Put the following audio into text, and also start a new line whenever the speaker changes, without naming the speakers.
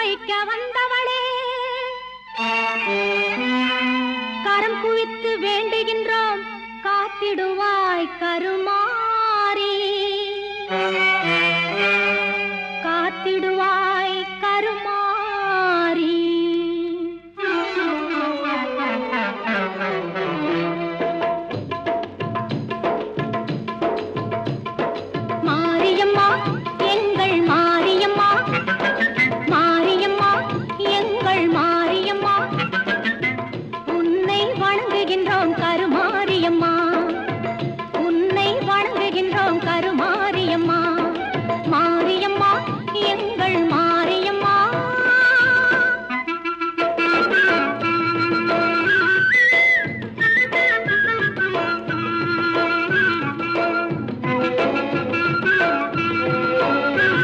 வைக்க வந்தவளே, கரம் குவித்து வேண்டுகின்றோம் காத்திடுவாய் கருமாரி, காத்திடுவாய் கருமாரி. மாரியம்மா எங்கள்